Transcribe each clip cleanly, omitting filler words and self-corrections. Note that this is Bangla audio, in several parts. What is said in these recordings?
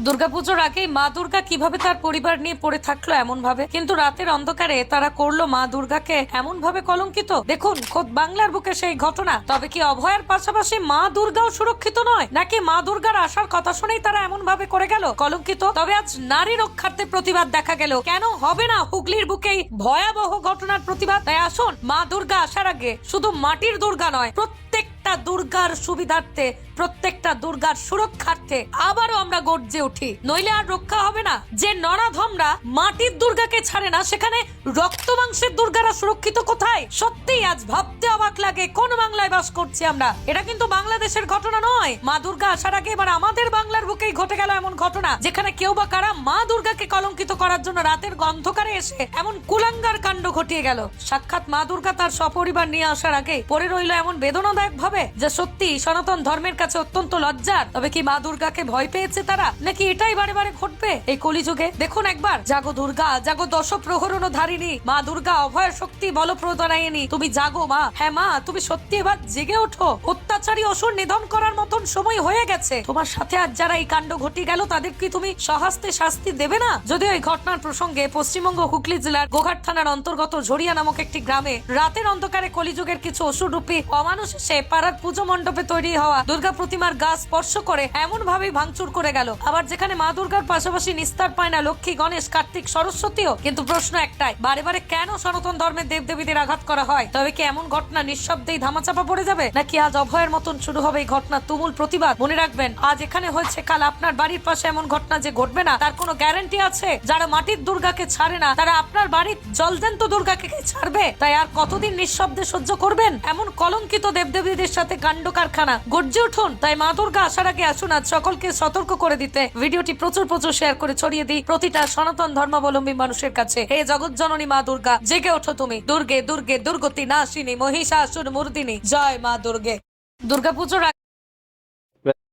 দুর্গাপুজোর আগেই মা দুর্গা কিভাবে তার পরিবার নিয়ে পড়ে থাকলো এমন ভাবে, কিন্তু রাতের অন্ধকারে তারা করলো মা দুর্গাকে এমন ভাবে কলঙ্কিত। দেখুন খোদ বাংলার বুকে সেই ঘটনা। তবে কি অভয়ের পাশাপাশি মা দুর্গাও সুরক্ষিত নয়, নাকি মা দুর্গার আসার কথা শুনেই তারা এমন ভাবে করে গেল কলঙ্কিত? তবে আজ নারী রক্ষার্থে প্রতিবাদ দেখা গেল। কেন হবে না হুগলির বুকেই ভয়াবহ ঘটনার প্রতিবাদ? তাই আসুন, মা দুর্গা আসার আগে শুধু মাটির দুর্গা নয়, প্রত্যেকটা দুর্গার সুবিধার্থে, প্রত্যেকটা দুর্গার সুরক্ষার্থে আবারও আমরা গর্জে উঠি, নইলে আর রক্ষা হবে না। যে নরাধমরা মাটির দুর্গাকে ছাড়ে না, সেখানে রক্ত মাংসের দুর্গারা সুরক্ষিত কোথায়? সত্যিই আজ ভাবতে অবাক লাগে কোন বাংলায় বাস করছি আমরা। এটা কিন্তু বাংলাদেশের ঘটনা নয়। মা দুর্গা আসার আগে এবার আমাদের বাংলার বুকেই ঘটে গেল এমন ঘটনা, যেখানে কেউ বা কারা মা দুর্গাকে কলঙ্কিত করার জন্য রাতের অন্ধকারে এসে এমন কুলাঙ্গার কাণ্ড ঘটিয়ে গেল। সাক্ষাৎ মা দুর্গা তার সপরিবার নিয়ে আসার আগে পড়ে রইল এমন বেদনাদায়ক ভাবে, যে সত্যি সনাতন ধর্মের কাছে অত্যন্ত লজ্জার। তবে কি মা দুর্গাকে ভয় পেয়েছে তারা, নাকি এটাই বারে বারে ঘটবে এই কলিযুগে? দেখুন একবার, জাগো দুর্গা জাগো, দশ প্রহরণ ধারিণী মা দুর্গা, অভয় শক্তি বলপ্রদায়িনী, তুমি জাগো মা। হ্যাঁ মা, তুমি সত্যি এবার জেগে ওঠো। অত্যাচারী অসুর নিধন করার মতন সময় হয়ে গেছে। তোমার সাথে আজ যারা এই কাণ্ড ঘটে গেল, তাদের কি তুমি সহস্তে শাস্তি দেবে না? যদিও এই ঘটনার প্রসঙ্গে পশ্চিমবঙ্গ হুগলি জেলার গোঘাট থানার অন্তর্গত ঝরিয়া নামক একটি গ্রামে রাতের অন্ধকারে কলিযুগের কিছু অসুররূপী অমানুষ এসে পাড়ার পুজো মণ্ডপে তৈরি হওয়া দুর্গা প্রতিমার গা স্পর্শ করে এমন ভাবেই ভাঙচুর করে গেল। আবার যেখানে মা দুর্গার পাশাপাশি নিস্তার পায় না লক্ষ্মী, গণেশ, কার্তিক, সরস্বতীও। কিন্তু প্রশ্ন একটাই, বারে বারে কেন সনাতন ধর্মের দেবদেবীদের আঘাত করা হয়? তবে কি এমন ঘটনা নিঃশব্দেই ধামাচাপা পড়ে যাবে, নাকি আজ অভয়ের মতন শুরু হবে এই ঘটনার তুমুল প্রতিবাদ? মনে রাখবেন, আজ এখানে হয়েছে, কাল আপনার বাড়ির পাশে এমন ঘটনা যে ঘটবে না তার কোনো গ্যারান্টি আছে? যারা মাটির দুর্গাকে ছাড়ে না, তারা আপনার বাড়ির জলদেন্ত দুর্গাকে ছাড়বে? তাই আর কতদিন নিঃশব্দে সহ্য করবেন এমন কলঙ্কিত দেবদেবীদের সাথে কাণ্ড কারখানা? গর্জে উঠুন। তাই মা দুর্গা আসার আগে আসুন আজ সকলকে সতর্ক করে দিতে ভিডিওটি প্রচুর প্রচুর শেয়ার করে ছড়িয়ে দিই প্রতিটা সনাতন ধর্মাবলম্বী মানুষের কাছে। হে জগৎ জননী মা দুর্গা, জেগে ওঠো তুমি। দুর্গে দুর্গে দুর্গতি নাশিনী মহিষাসুর মর্দিনী, জয় মা দুর্গে। দুর্গাপুজোর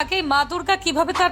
আগেই মা দুর্গা কিভাবে তার